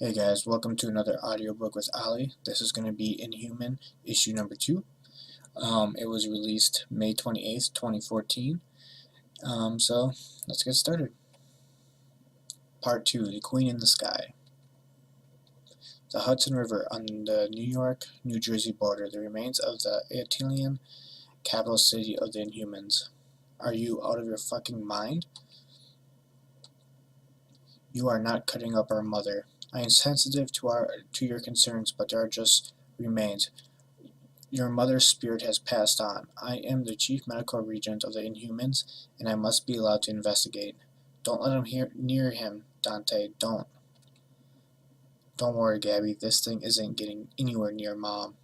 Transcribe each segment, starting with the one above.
Hey guys, welcome to another audiobook with Ali. This is going to be Inhuman, issue number 2. It was released May 28th, 2014. So let's get started. Part 2, The Queen in the Sky. The Hudson River on the New York-New Jersey border, the remains of the Atlantean capital city of the Inhumans. Are you out of your fucking mind? You are not cutting up our mother. I am sensitive to your concerns, but there are just remains. Your mother's spirit has passed on. I am the chief medical regent of the Inhumans, and I must be allowed to investigate. Don't let him near him, Dante. Don't. Don't worry, Gabby. This thing isn't getting anywhere near Mom.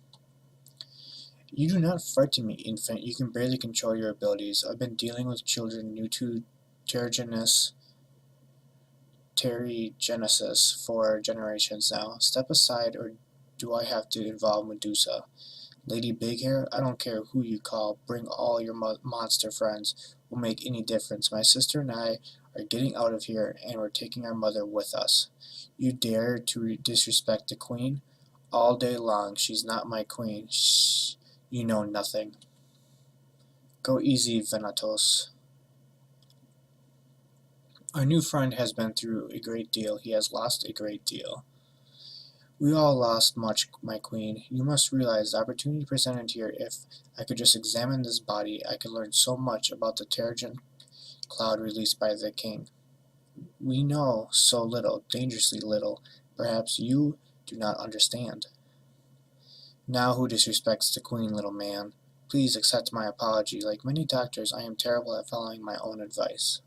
You do not frighten me, infant. You can barely control your abilities. I've been dealing with children new to Terrigenesis for generations now. Step aside, or do I have to involve Medusa? Lady Big Hair, I don't care who you call. Bring all your monster friends. Won't make any difference. My sister and I are getting out of here, and we're taking our mother with us. You dare to disrespect the queen? All day long. She's not my queen. Shh. You know nothing. Go easy, Venatos. Our new friend has been through a great deal. He has lost a great deal. We all lost much, my queen. You must realize the opportunity presented here. If I could just examine this body, I could learn so much about the Terrigen cloud released by the king. We know so little, dangerously little. Perhaps you do not understand. Now who disrespects the queen, little man? Please accept my apology. Like many doctors, I am terrible at following my own advice.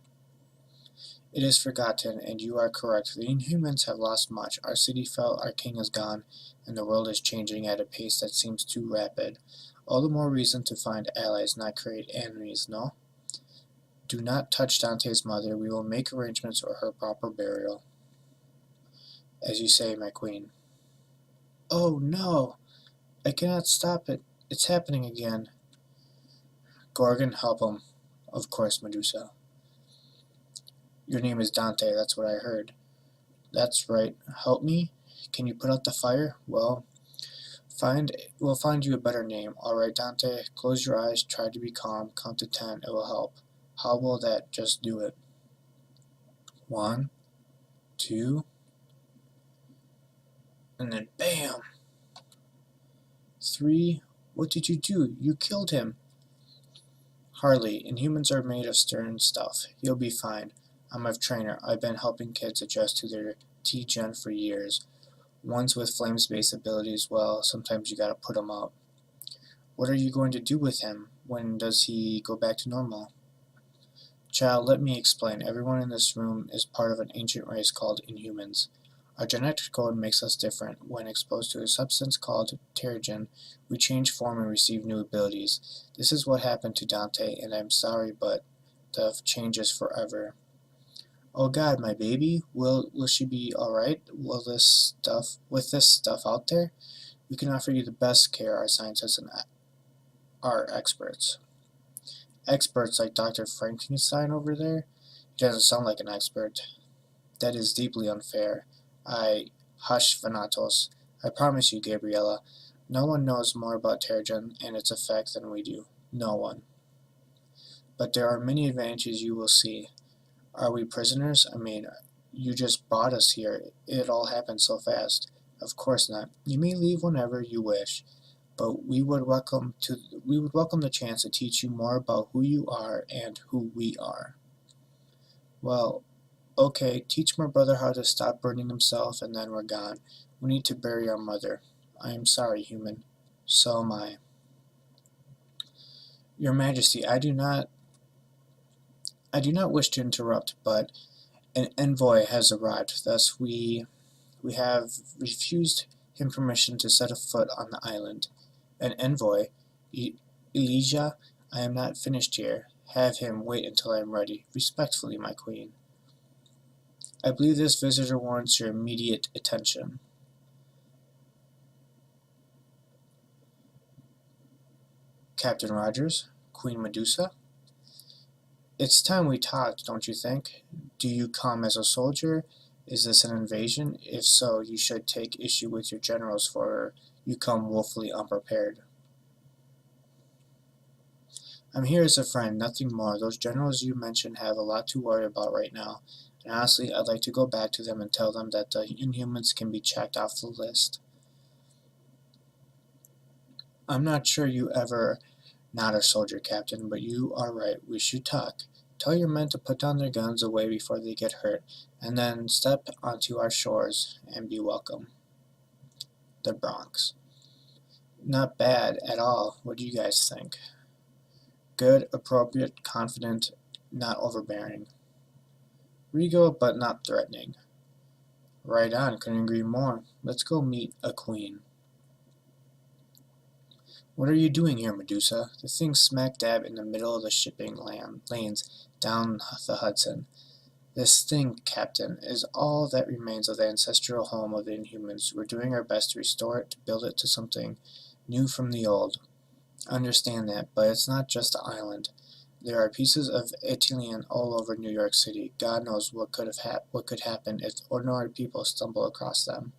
It is forgotten, and you are correct. The Inhumans have lost much. Our city fell, our king is gone, and the world is changing at a pace that seems too rapid. All the more reason to find allies, not create enemies, no? Do not touch Dante's mother. We will make arrangements for her proper burial. As you say, my queen. Oh, no! I cannot stop it. It's happening again. Gorgon, help him. Of course, Medusa. Your name is Dante, that's what I heard. That's right. Help me? Can you put out the fire? Well, we'll find you a better name. All right, Dante? Close your eyes, try to be calm, count to 10, it will help. How will that just do it? 1, 2, and then BAM! 3, what did you do? You killed him. Hardly. Inhumans are made of stern stuff. He'll be fine. I'm a trainer. I've been helping kids adjust to their T-Gen for years. Ones with flames-based abilities, well, sometimes you gotta put 'em up. What are you going to do with him? When does he go back to normal? Child, let me explain. Everyone in this room is part of an ancient race called Inhumans. Our genetic code makes us different. When exposed to a substance called Terrigen, we change form and receive new abilities. This is what happened to Dante, and I'm sorry, but the change is forever. Oh God, my baby, will she be alright? With this stuff out there? We can offer you the best care. Our scientists and our experts. Experts like Dr. Frankenstein over there? He doesn't sound like an expert. That is deeply unfair. Hush, Venatos. I promise you, Gabriella, no one knows more about Terrigen and its effect than we do. No one. But there are many advantages you will see. Are we prisoners? I mean, you just brought us here. It all happened so fast. Of course not. You may leave whenever you wish, but we would welcome the chance to teach you more about who you are and who we are. Well, okay, teach my brother how to stop burning himself, and then we're gone. We need to bury our mother. I am sorry, human. So am I. Your Majesty, I do not wish to interrupt, but an envoy has arrived. Thus we have refused him permission to set a foot on the island. An envoy? Elijah, I am not finished here. Have him wait until I am ready. Respectfully, my queen. I believe this visitor warrants your immediate attention. Captain Rogers? Queen Medusa? It's time we talked, don't you think? Do you come as a soldier, Is this an invasion? If so, you should take issue with your generals, for you come woefully unprepared. I'm here as a friend, nothing more. Those generals you mentioned have a lot to worry about right now, and honestly, I'd like to go back to them and tell them that the Inhumans can be checked off the list. I'm not sure you ever not a soldier, Captain, but you are right. We should talk. Tell your men to put down their guns away before they get hurt, and then step onto our shores and be welcome. The Bronx. Not bad at all. What do you guys think? Good, appropriate, confident, not overbearing. Regal, but not threatening. Right on, couldn't agree more. Let's go meet a queen. What are you doing here, Medusa? The thing's smack dab in the middle of the shipping lanes down the Hudson. This thing, Captain, is all that remains of the ancestral home of the Inhumans. We're doing our best to restore it, to build it to something new from the old. I understand that, but it's not just the island. There are pieces of Italian all over New York City. God knows what could happen if ordinary people stumble across them.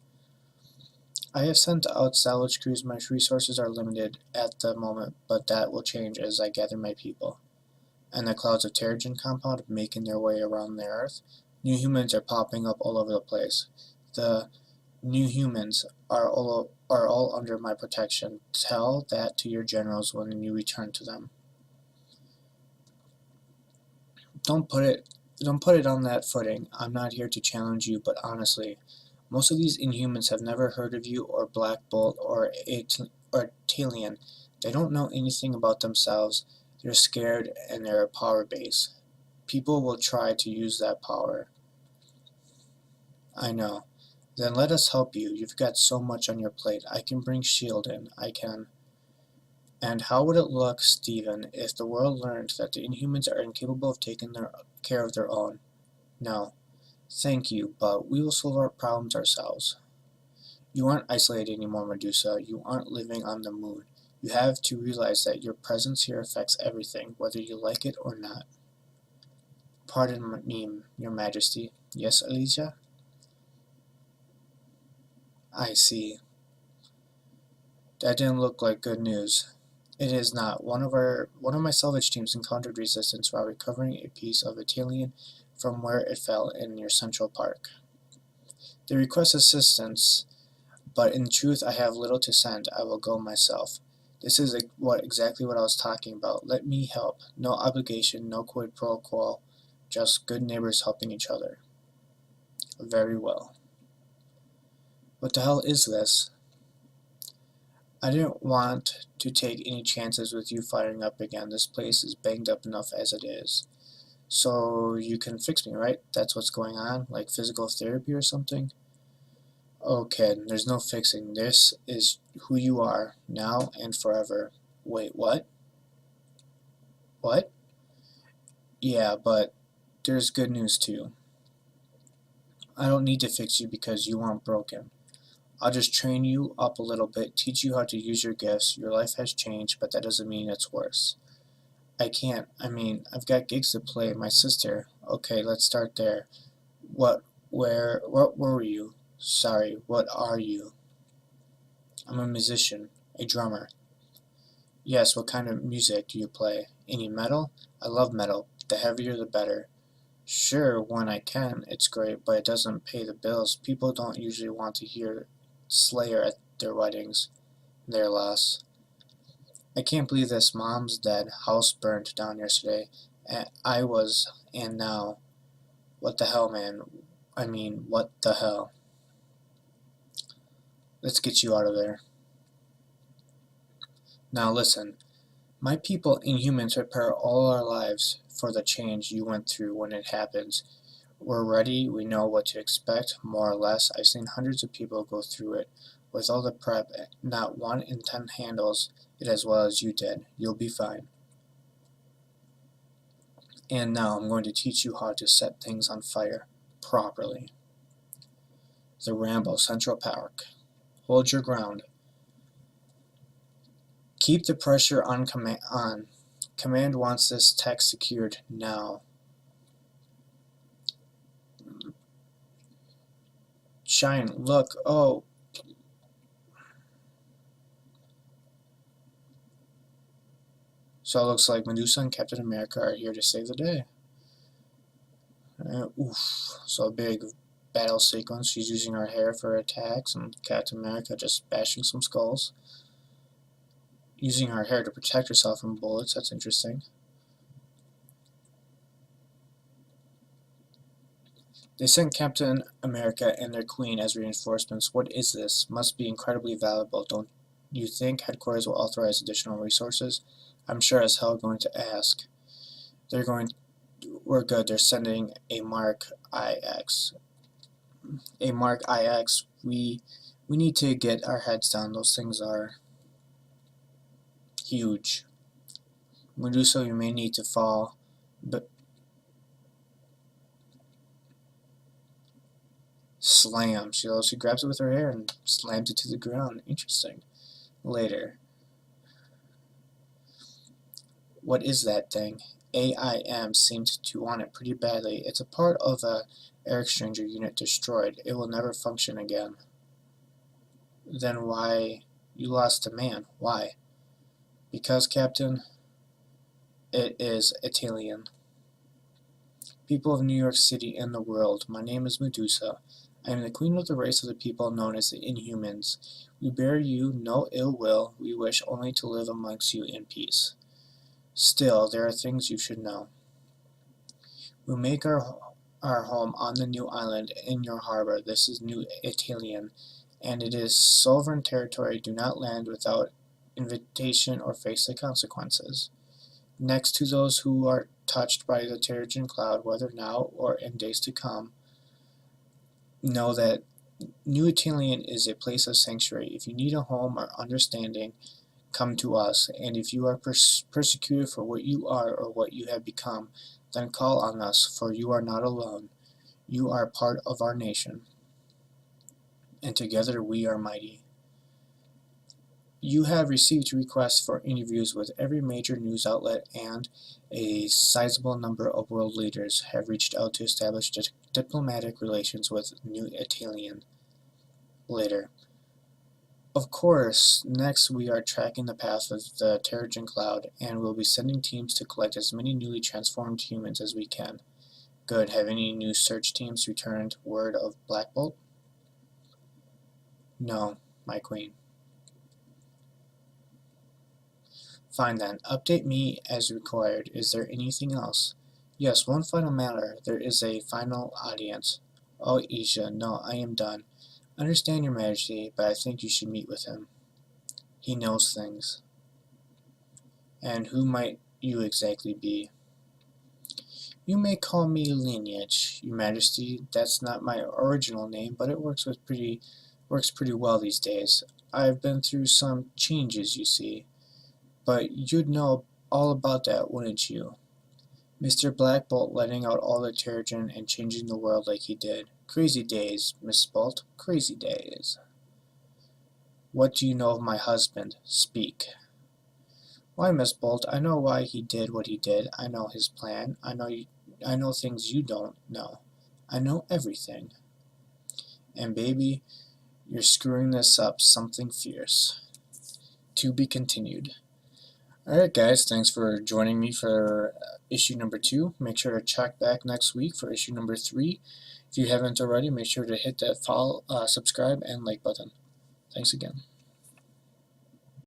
I have sent out salvage crews. My resources are limited at the moment, but that will change as I gather my people. And the clouds of Terrigen compound making their way around the earth. New humans are popping up all over the place. The new humans are all under my protection. Tell that to your generals when you return to them. Don't put it on that footing. I'm not here to challenge you, but honestly, most of these Inhumans have never heard of you or Black Bolt or Italian. They don't know anything about themselves. They're scared and they're a power base. People will try to use that power. I know. Then let us help you. You've got so much on your plate. I can bring S.H.I.E.L.D. in. I can. And how would it look, Stephen, if the world learned that the Inhumans are incapable of taking care of their own? No. Thank you, but we will solve our problems ourselves. You aren't isolated anymore, Medusa. You aren't living on the moon. You have to realize that your presence here affects everything, whether you like it or not. Pardon me, your majesty. Yes, Alicia? I see. That didn't look like good news. It is not. One of my salvage teams encountered resistance while recovering a piece of Italian from where it fell in your central park. They request assistance, but in truth I have little to send. I will go myself. This is exactly what I was talking about. Let me help. No obligation, no quid pro quo, just good neighbors helping each other. Very well. What the hell is this? I didn't want to take any chances with you firing up again. This place is banged up enough as it is. So you can fix me, right? That's what's going on? Like physical therapy or something? Okay, there's no fixing. This is who you are, now and forever. Wait, what? What? Yeah, but there's good news too. I don't need to fix you because you aren't broken. I'll just train you up a little bit, teach you how to use your gifts. Your life has changed, but that doesn't mean it's worse. I can't. I've got gigs to play. My sister. Okay, let's start there. What were you? Sorry, what are you? I'm a musician, a drummer. Yes, what kind of music do you play? Any metal? I love metal. The heavier the better. Sure, when I can, it's great, but it doesn't pay the bills. People don't usually want to hear Slayer at their weddings. Their loss. I can't believe this. Mom's dead. House burned down yesterday. And now. What the hell, man? What the hell? Let's get you out of there. Now listen. My people, Inhumans, prepare all our lives for the change you went through when it happens. We're ready, we know what to expect, more or less. I've seen hundreds of people go through it. With all the prep, not 1 in 10 handles it as well as you did. You'll be fine. And now I'm going to teach you how to set things on fire properly. The Rambo Central Park. Hold your ground. Keep the pressure on command. Command wants this tech secured now. shine, look, oh. So it looks like Medusa and Captain America are here to save the day. Oof. So a big battle sequence. She's using her hair for attacks, and Captain America just bashing some skulls. Using her hair to protect herself from bullets. That's interesting. They sent Captain America and their queen as reinforcements. What is this? Must be incredibly valuable, don't you think? Headquarters will authorize additional resources? I'm sure as hell going to ask. We're good. They're sending a Mark IX. A Mark IX. We need to get our heads down. Those things are huge. Medusa, you may need to fall, but slam. She grabs it with her hair and slams it to the ground. Interesting. Later. What is that thing? AIM seems to want it pretty badly. It's a part of a air exchanger unit destroyed. It will never function again. Then why? You lost a man. Why? Because, Captain, it is Italian. People of New York City and the world, my name is Medusa. I am the queen of the race of the people known as the Inhumans. We bear you no ill will. We wish only to live amongst you in peace. Still, there are things you should know. We make our home on the new island in your harbor. This is New Italian, and it is sovereign territory. Do not land without invitation or face the consequences. Next to those who are touched by the Terrigen cloud, whether now or in days to come, know that New Italian is a place of sanctuary. If you need a home or understanding, come to us, and if you are persecuted for what you are or what you have become, then call on us, for you are not alone. You are part of our nation, and together we are mighty. You have received requests for interviews with every major news outlet, and a sizable number of world leaders have reached out to establish diplomatic relations with New Italian. Later. Of course, next we are tracking the path of the Terrigen cloud, and we'll be sending teams to collect as many newly transformed humans as we can. Good. Have any new search teams returned word of Black Bolt? No, my queen. Fine then. Update me as required. Is there anything else? Yes, one final matter. There is a final audience. Oh, Isha, no, I am done. Understand, Your Majesty, but I think you should meet with him. He knows things. And who might you exactly be? You may call me Lineage, Your Majesty. That's not my original name, but it works pretty well these days. I've been through some changes, you see. But you'd know all about that, wouldn't you? Mr. Black Bolt letting out all the Terrigen and changing the world like he did. Crazy days, Miss Bolt, crazy days. What do you know of my husband? Speak. Why, Miss Bolt, I know why he did what he did. I know his plan. I know things you don't know. I know everything. And baby, you're screwing this up something fierce. To be continued. Alright guys, thanks for joining me for issue number 2. Make sure to check back next week for issue number 3. If you haven't already, make sure to hit that follow, subscribe, and like button. Thanks again.